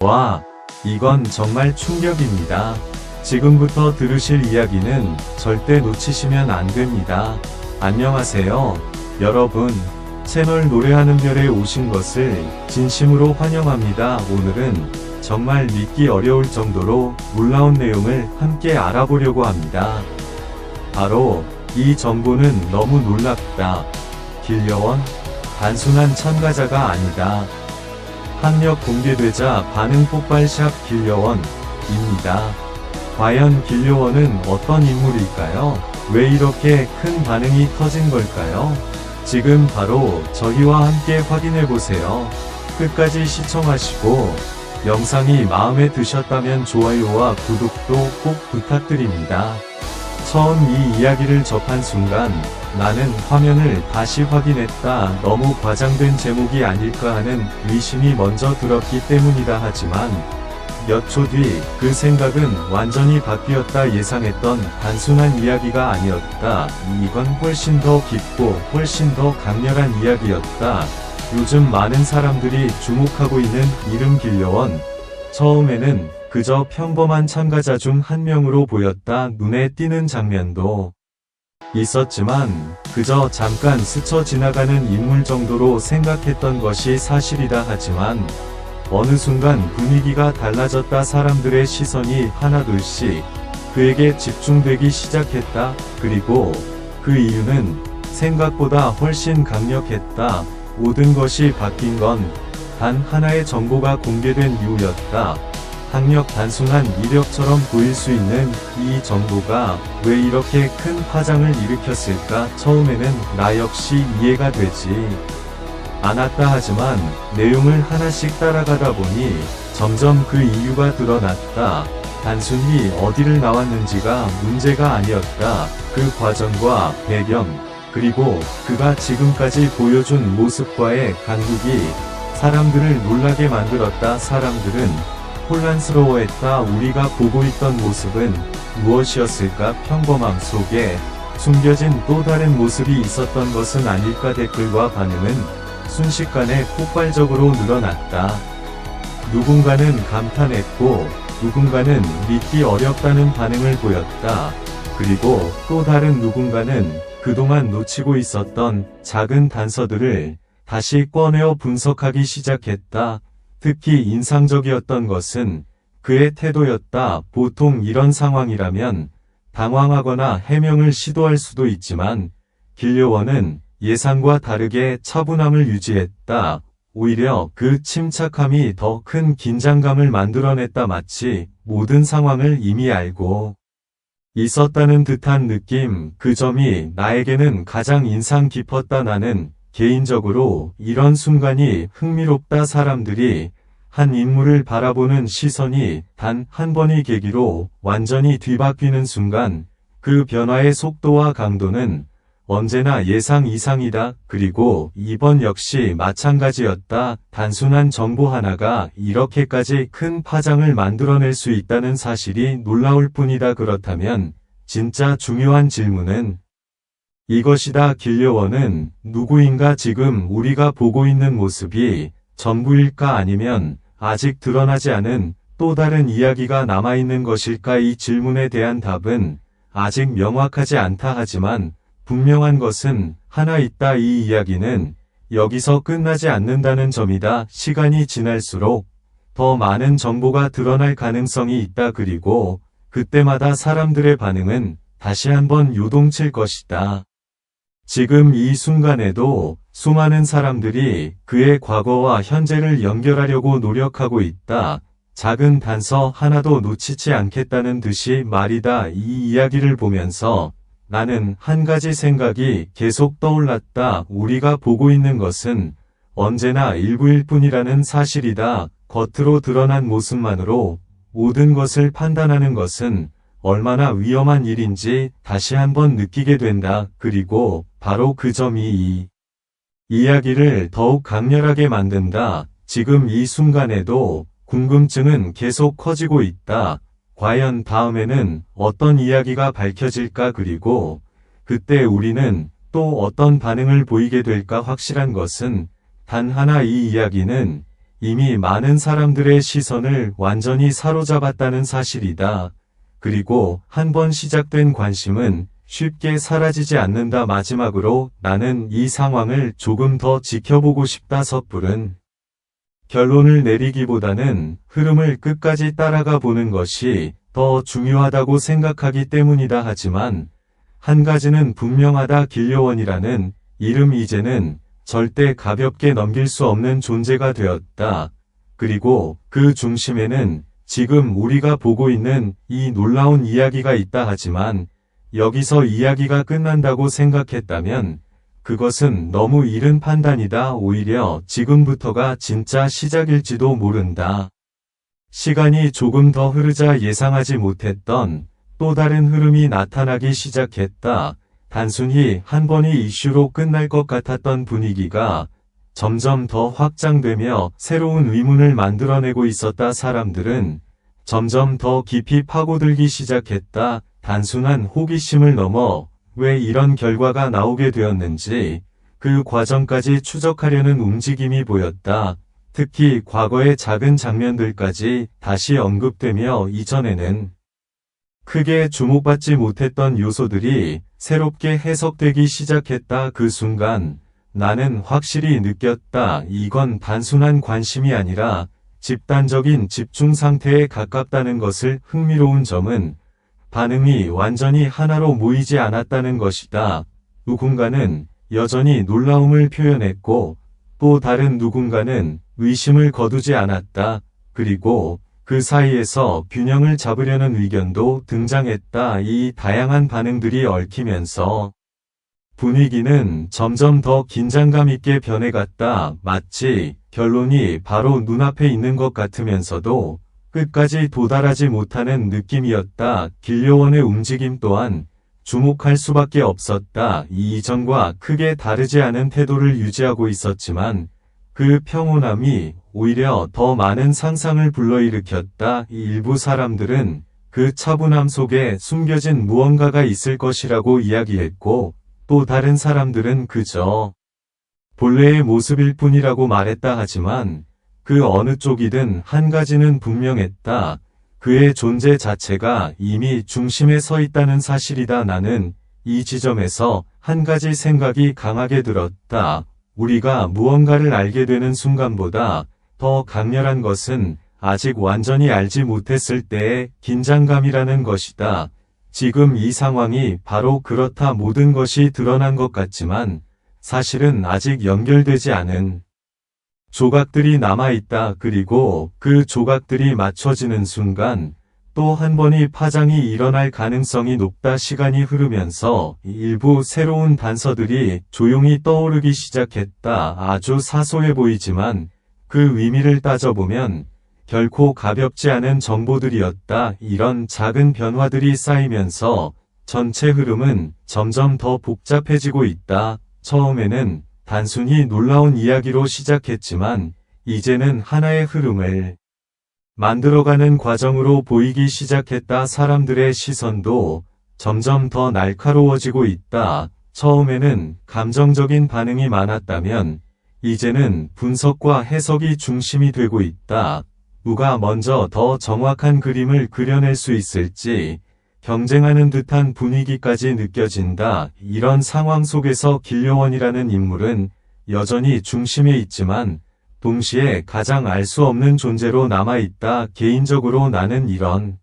와, 이건 정말 충격입니다. 지금부터 들으실 이야기는 절대 놓치시면 안 됩니다. 안녕하세요, 여러분. 채널 노래하는 별에 오신 것을 진심으로 환영합니다. 오늘은 정말 믿기 어려울 정도로 놀라운 내용을 함께 알아보려고 합니다. 바로 이 정보는 너무 놀랍다. 길려원? 단순한 참가자가 아니다. 학력 공개되자 반응 폭발샵 길려원입니다. 과연 길려원은 어떤 인물일까요? 왜 이렇게 큰 반응이 터진 걸까요? 지금 바로 저희와 함께 확인해보세요. 끝까지 시청하시고 영상이 마음에 드셨다면 좋아요와 구독도 꼭 부탁드립니다. 처음 이 이야기를 접한 순간 나는 화면을 다시 확인했다. 너무 과장된 제목이 아닐까 하는 의심이 먼저 들었기 때문이다. 하지만 몇 초 뒤 그 생각은 완전히 바뀌었다. 예상했던 단순한 이야기가 아니었다. 이건 훨씬 더 깊고 훨씬 더 강렬한 이야기였다. 요즘 많은 사람들이 주목하고 있는 이름 길려원. 처음에는 그저 평범한 참가자 중 한 명으로 보였다. 눈에 띄는 장면도 있었지만 그저 잠깐 스쳐 지나가는 인물 정도로 생각했던 것이 사실이다. 하지만 어느 순간 분위기가 달라졌다. 사람들의 시선이 하나둘씩 그에게 집중되기 시작했다. 그리고 그 이유는 생각보다 훨씬 강력했다. 모든 것이 바뀐 건 단 하나의 정보가 공개된 이후였다. 학력 단순한 이력처럼 보일 수 있는 이 정보가 왜 이렇게 큰 파장을 일으켰을까? 처음에는 나 역시 이해가 되지 않았다. 하지만 내용을 하나씩 따라가다 보니 점점 그 이유가 드러났다. 단순히 어디를 나왔는지가 문제가 아니었다. 그 과정과 배경, 그리고 그가 지금까지 보여준 모습과의 간극이 사람들을 놀라게 만들었다. 사람들은 혼란스러워했다. 우리가 보고 있던 모습은 무엇이었을까? 평범함 속에 숨겨진 또 다른 모습이 있었던 것은 아닐까? 댓글과 반응은 순식간에 폭발적으로 늘어났다. 누군가는 감탄했고 누군가는 믿기 어렵다는 반응을 보였다. 그리고 또 다른 누군가는 그동안 놓치고 있었던 작은 단서들을 다시 꺼내어 분석하기 시작했다. 특히 인상적이었던 것은 그의 태도였다. 보통 이런 상황이라면 당황하거나 해명을 시도할 수도 있지만 길려원은 예상과 다르게 차분함을 유지했다. 오히려 그 침착함이 더 큰 긴장감을 만들어냈다. 마치 모든 상황을 이미 알고 있었다는 듯한 느낌. 그 점이 나에게는 가장 인상 깊었다. 나는 개인적으로 이런 순간이 흥미롭다. 사람들이 한 인물을 바라보는 시선이 단 한 번의 계기로 완전히 뒤바뀌는 순간 그 변화의 속도와 강도는 언제나 예상 이상이다. 그리고 이번 역시 마찬가지였다. 단순한 정보 하나가 이렇게까지 큰 파장을 만들어낼 수 있다는 사실이 놀라울 뿐이다. 그렇다면 진짜 중요한 질문은 이것이다. 길려원은 누구인가? 지금 우리가 보고 있는 모습이 전부일까? 아니면 아직 드러나지 않은 또 다른 이야기가 남아있는 것일까? 이 질문에 대한 답은 아직 명확하지 않다. 하지만 분명한 것은 하나 있다. 이 이야기는 여기서 끝나지 않는다는 점이다. 시간이 지날수록 더 많은 정보가 드러날 가능성이 있다. 그리고 그때마다 사람들의 반응은 다시 한번 요동칠 것이다. 지금 이 순간에도 수많은 사람들이 그의 과거와 현재를 연결하려고 노력하고 있다. 작은 단서 하나도 놓치지 않겠다는 듯이 말이다. 이 이야기를 보면서 나는 한 가지 생각이 계속 떠올랐다. 우리가 보고 있는 것은 언제나 일부일 뿐이라는 사실이다. 겉으로 드러난 모습만으로 모든 것을 판단하는 것은 얼마나 위험한 일인지 다시 한번 느끼게 된다. 그리고 바로 그 점이 이 이야기를 더욱 강렬하게 만든다. 지금 이 순간에도 궁금증은 계속 커지고 있다. 과연 다음에는 어떤 이야기가 밝혀질까? 그리고 그때 우리는 또 어떤 반응을 보이게 될까? 확실한 것은 단 하나, 이 이야기는 이미 많은 사람들의 시선을 완전히 사로잡았다는 사실이다. 그리고 한 번 시작된 관심은 쉽게 사라지지 않는다. 마지막으로 나는 이 상황을 조금 더 지켜보고 싶다. 섣부른 결론을 내리기보다는 흐름을 끝까지 따라가 보는 것이 더 중요하다고 생각하기 때문이다. 하지만 한 가지는 분명하다. 길려원이라는 이름 이제는 절대 가볍게 넘길 수 없는 존재가 되었다. 그리고 그 중심에는 지금 우리가 보고 있는 이 놀라운 이야기가 있다. 하지만 여기서 이야기가 끝난다고 생각했다면 그것은 너무 이른 판단이다. 오히려 지금부터가 진짜 시작일지도 모른다. 시간이 조금 더 흐르자 예상하지 못했던 또 다른 흐름이 나타나기 시작했다. 단순히 한 번의 이슈로 끝날 것 같았던 분위기가 점점 더 확장되며 새로운 의문을 만들어내고 있었다. 사람들은 점점 더 깊이 파고들기 시작했다. 단순한 호기심을 넘어 왜 이런 결과가 나오게 되었는지 그 과정까지 추적하려는 움직임이 보였다. 특히 과거의 작은 장면들까지 다시 언급되며 이전에는 크게 주목받지 못했던 요소들이 새롭게 해석되기 시작했다. 그 순간 나는 확실히 느꼈다. 이건 단순한 관심이 아니라 집단적인 집중 상태에 가깝다는 것을. 흥미로운 점은 반응이 완전히 하나로 모이지 않았다는 것이다. 누군가는 여전히 놀라움을 표현했고 또 다른 누군가는 의심을 거두지 않았다. 그리고 그 사이에서 균형을 잡으려는 의견도 등장했다. 이 다양한 반응들이 얽히면서 분위기는 점점 더 긴장감 있게 변해갔다. 마치 결론이 바로 눈앞에 있는 것 같으면서도 끝까지 도달하지 못하는 느낌이었다. 길려원의 움직임 또한 주목할 수밖에 없었다. 이전과 크게 다르지 않은 태도를 유지하고 있었지만 그 평온함이 오히려 더 많은 상상을 불러일으켰다. 일부 사람들은 그 차분함 속에 숨겨진 무언가가 있을 것이라고 이야기했고 또 다른 사람들은 그저 본래의 모습일 뿐이라고 말했다. 하지만 그 어느 쪽이든 한 가지는 분명했다. 그의 존재 자체가 이미 중심에 서 있다는 사실이다. 나는 이 지점에서 한 가지 생각이 강하게 들었다. 우리가 무언가를 알게 되는 순간보다 더 강렬한 것은 아직 완전히 알지 못했을 때의 긴장감이라는 것이다. 지금 이 상황이 바로 그렇다. 모든 것이 드러난 것 같지만 사실은 아직 연결되지 않은 조각들이 남아있다. 그리고 그 조각들이 맞춰지는 순간 또 한 번의 파장이 일어날 가능성이 높다. 시간이 흐르면서 일부 새로운 단서들이 조용히 떠오르기 시작했다. 아주 사소해 보이지만 그 의미를 따져보면 결코 가볍지 않은 정보들이었다. 이런 작은 변화들이 쌓이면서 전체 흐름은 점점 더 복잡해지고 있다. 처음에는 단순히 놀라운 이야기로 시작했지만 이제는 하나의 흐름을 만들어가는 과정으로 보이기 시작했다. 사람들의 시선도 점점 더 날카로워지고 있다. 처음에는 감정적인 반응이 많았다면 이제는 분석과 해석이 중심이 되고 있다. 누가 먼저 더 정확한 그림을 그려낼 수 있을지 경쟁하는 듯한 분위기까지 느껴진다. 이런 상황 속에서 길려원이라는 인물은 여전히 중심에 있지만 동시에 가장 알 수 없는 존재로 남아있다. 개인적으로 나는 이런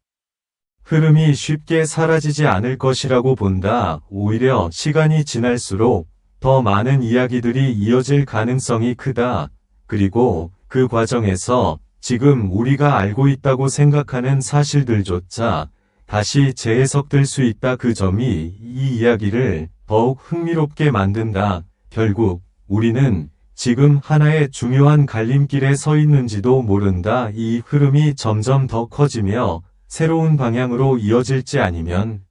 흐름이 쉽게 사라지지 않을 것이라고 본다. 오히려 시간이 지날수록 더 많은 이야기들이 이어질 가능성이 크다. 그리고 그 과정에서 지금 우리가 알고 있다고 생각하는 사실들조차 다시 재해석될 수 있다. 그 점이 이 이야기를 더욱 흥미롭게 만든다. 결국 우리는 지금 하나의 중요한 갈림길에 서 있는지도 모른다. 이 흐름이 점점 더 커지며 새로운 방향으로 이어질지 아니면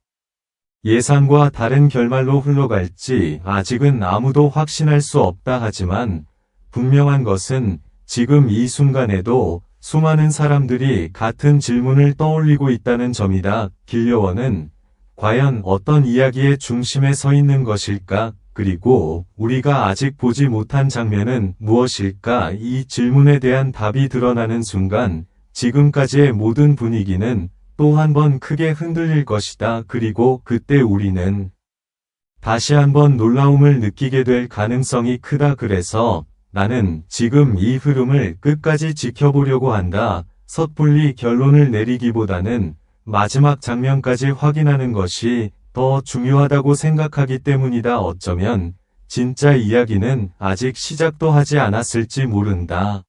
예상과 다른 결말로 흘러갈지 아직은 아무도 확신할 수 없다. 하지만 분명한 것은 지금 이 순간에도 수많은 사람들이 같은 질문을 떠올리고 있다는 점이다. 길려원은 과연 어떤 이야기의 중심에 서 있는 것일까? 그리고 우리가 아직 보지 못한 장면은 무엇일까? 이 질문에 대한 답이 드러나는 순간 지금까지의 모든 분위기는 또 한 번 크게 흔들릴 것이다. 그리고 그때 우리는 다시 한번 놀라움을 느끼게 될 가능성이 크다. 그래서 나는 지금 이 흐름을 끝까지 지켜보려고 한다. 섣불리 결론을 내리기보다는 마지막 장면까지 확인하는 것이 더 중요하다고 생각하기 때문이다. 어쩌면 진짜 이야기는 아직 시작도 하지 않았을지 모른다.